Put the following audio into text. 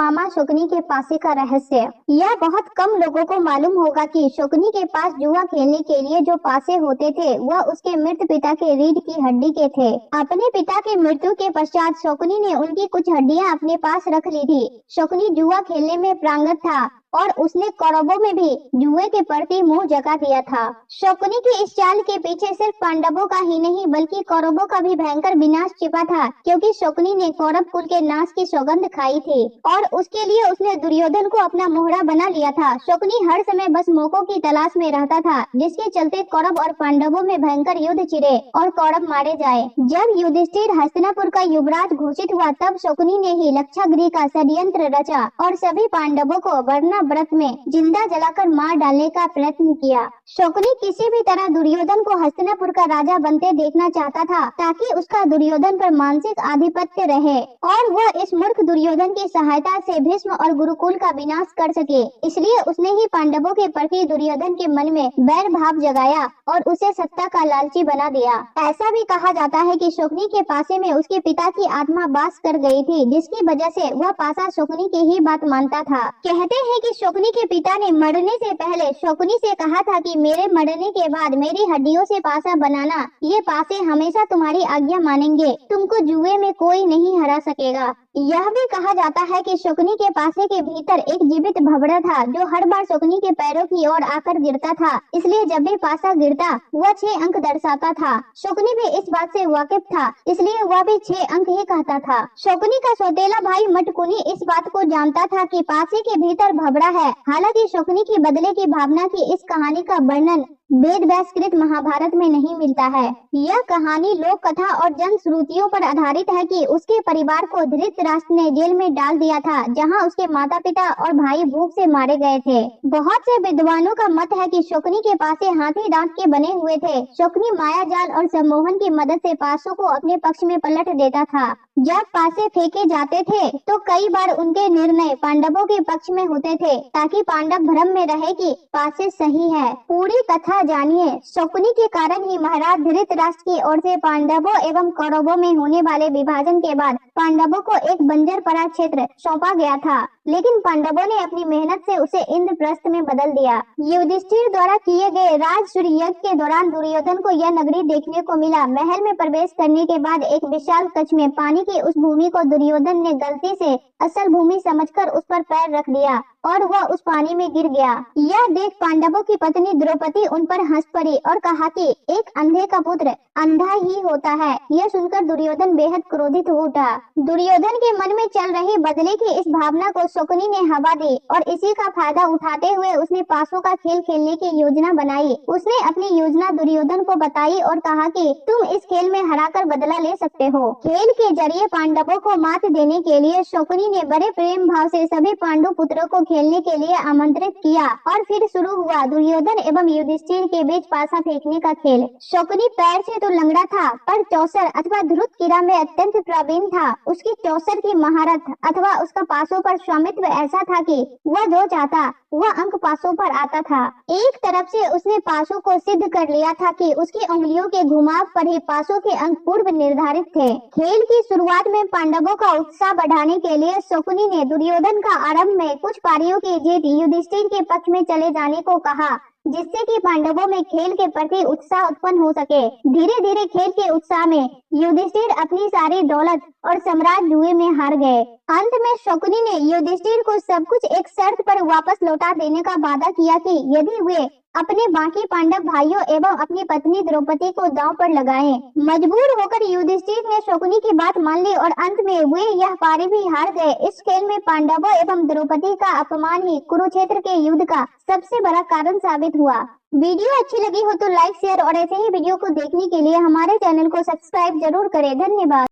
मामा शकुनी के पासे का रहस्य। यह बहुत कम लोगों को मालूम होगा कि शकुनी के पास जुआ खेलने के लिए जो पासे होते थे वह उसके मृत पिता के रीढ़ की हड्डी के थे। अपने पिता की मृत्यु के पश्चात शकुनी ने उनकी कुछ हड्डियां अपने पास रख ली थी। शकुनी जुआ खेलने में पारंगत था और उसने कौरवों में भी जुए के प्रति मोह जगा दिया था। शकुनी की इस चाल के पीछे सिर्फ पांडवों का ही नहीं बल्कि कौरवों का भी भयंकर विनाश छिपा था, क्योंकि शकुनी ने कौरव कुल के नाश की सौगंध खाई थी और उसके लिए उसने दुर्योधन को अपना मोहरा बना लिया था। शकुनी हर समय बस मौकों की तलाश में रहता था, जिसके चलते कौरव और पांडवों में भयंकर युद्ध छिड़े और कौरव मारे जाए। जब युधिष्ठिर हस्तिनापुर का युवराज घोषित हुआ तब शकुनी ने ही लक्षागृह का षड्यंत्र रचा और सभी पांडवों को वरना व्रत में जिंदा जलाकर मार डालने का प्रयत्न किया। शकुनी किसी भी तरह दुर्योधन को हस्तिनापुर का राजा बनते देखना चाहता था, ताकि उसका दुर्योधन पर मानसिक आधिपत्य रहे और वह इस मूर्ख दुर्योधन की सहायता से भीष्म और गुरुकुल का विनाश कर सके। इसलिए उसने ही पांडवों के प्रति दुर्योधन के मन में बैर भाव जगाया और उसे सत्ता का लालची बना दिया। ऐसा भी कहा जाता है कि शकुनी के पासे में उसके पिता की आत्मा वास कर गई थी, जिसकी वजह से वह पासा शकुनी की ही बात मानता था। कहते हैं कि शकुनी के पिता ने मरने से पहले शकुनी से कहा था कि मेरे मरने के बाद मेरी हड्डियों से पासा बनाना, ये पासे हमेशा तुम्हारी आज्ञा मानेंगे, तुमको जुए में कोई नहीं हरा सकेगा। यह भी कहा जाता है कि शकुनी के पासे के भीतर एक जीवित भबड़ा था, जो हर बार शकुनी के पैरों की ओर आकर गिरता था, इसलिए जब भी पासा गिरता वह 6 अंक दर्शाता था। शकुनी भी इस बात से वाकिफ था, इसलिए वह भी 6 अंक ही कहता था। शकुनी का सौतेला भाई मटकुनी इस बात को जानता था कि पासे के भीतर भबड़ा है। हालांकि शकुनी की बदले की भावना की इस कहानी का वर्णन वेद व्यासकृत महाभारत में नहीं मिलता है। यह कहानी लोक कथा और जन श्रुतियों पर आधारित है कि उसके परिवार को धृतराष्ट्र ने जेल में डाल दिया था, जहां उसके माता पिता और भाई भूख से मारे गए थे। बहुत से विद्वानों का मत है कि शकुनी के पासे हाथी दांत के बने हुए थे। शकुनी माया जाल और सम्मोहन की मदद से पासों को अपने पक्ष में पलट देता था। जब पासे फेंके जाते थे तो कई बार उनके निर्णय पांडवों के पक्ष में होते थे, ताकि पांडव भ्रम में रहे कि पासे सही है। पूरी कथा जानिए। शकुनी के कारण ही महाराज धृतराष्ट्र की ओर से पांडवों एवं कौरवों में होने वाले विभाजन के बाद पांडवों को एक बंजर पड़ा क्षेत्र सौंपा गया था, लेकिन पांडवों ने अपनी मेहनत से उसे इंद्रप्रस्थ में बदल दिया। युधिष्ठिर द्वारा किए गए राजसूय यज्ञ के दौरान दुर्योधन को यह नगरी देखने को मिला। महल में प्रवेश करने के बाद एक विशाल कक्ष में पानी की उस भूमि को दुर्योधन ने गलती से असल भूमि समझकर उस पर पैर रख दिया और वह उस पानी में गिर गया। यह देख पांडवों की पत्नी द्रौपदी उन पर हंस पड़ी और कहा कि एक अंधे का पुत्र अंधा ही होता है। यह सुनकर दुर्योधन बेहद क्रोधित हो उठा। दुर्योधन के मन में चल रही बदले की इस भावना को शकुनी ने हवा दी और इसी का फायदा उठाते हुए उसने पासों का खेल खेलने की योजना बनाई। उसने अपनी योजना दुर्योधन को बताई और कहा कि तुम इस खेल में हराकर बदला ले सकते हो। खेल के जरिए पांडवों को मात देने के लिए शकुनी ने बड़े प्रेम भाव से सभी पांडु पुत्रों को खेलने के लिए आमंत्रित किया और फिर शुरू हुआ दुर्योधन एवं युधिष्ठिर के बीच पासा फेंकने का खेल। शकुनी पैर से तो लंगड़ा था, पर चौसर अथवा ध्रुत क्रीड़ा में अत्यंत प्रवीण था। उसकी चौसर की महारत अथवा उसका पासों पर स्वामित्व ऐसा था कि वह जो चाहता वह अंक पासों पर आता था। एक तरफ से उसने पासों को सिद्ध कर लिया था कि उसकी उंगलियों के घुमाव पर ही पासों के अंक पूर्व निर्धारित थे। खेल की शुरुआत में पांडवों का उत्साह बढ़ाने के लिए शकुनी ने दुर्योधन का आरंभ में कुछ पारियों की जीत युधिष्ठिर के पक्ष में चले जाने को कहा, जिससे कि पांडवों में खेल के प्रति उत्साह उत्पन्न हो सके। धीरे धीरे खेल के उत्साह में युधिष्ठिर अपनी सारी दौलत और साम्राज्य जुए में हार गए। अंत में शकुनी ने युधिष्ठिर को सब कुछ एक शर्त पर वापस लौटा देने का वादा किया कि यदि वे अपने बाकी पांडव भाइयों एवं अपनी पत्नी द्रौपदी को दांव पर लगाएं। मजबूर होकर युधिष्ठिर ने शकुनी की बात मान ली और अंत में वे यह पारी भी हार गए। इस खेल में पांडवों एवं द्रौपदी का अपमान ही कुरुक्षेत्र के युद्ध का सबसे बड़ा कारण साबित हुआ। वीडियो अच्छी लगी हो तो लाइक शेयर और ऐसे ही वीडियो को देखने के लिए हमारे चैनल को सब्सक्राइब जरूर करें। धन्यवाद।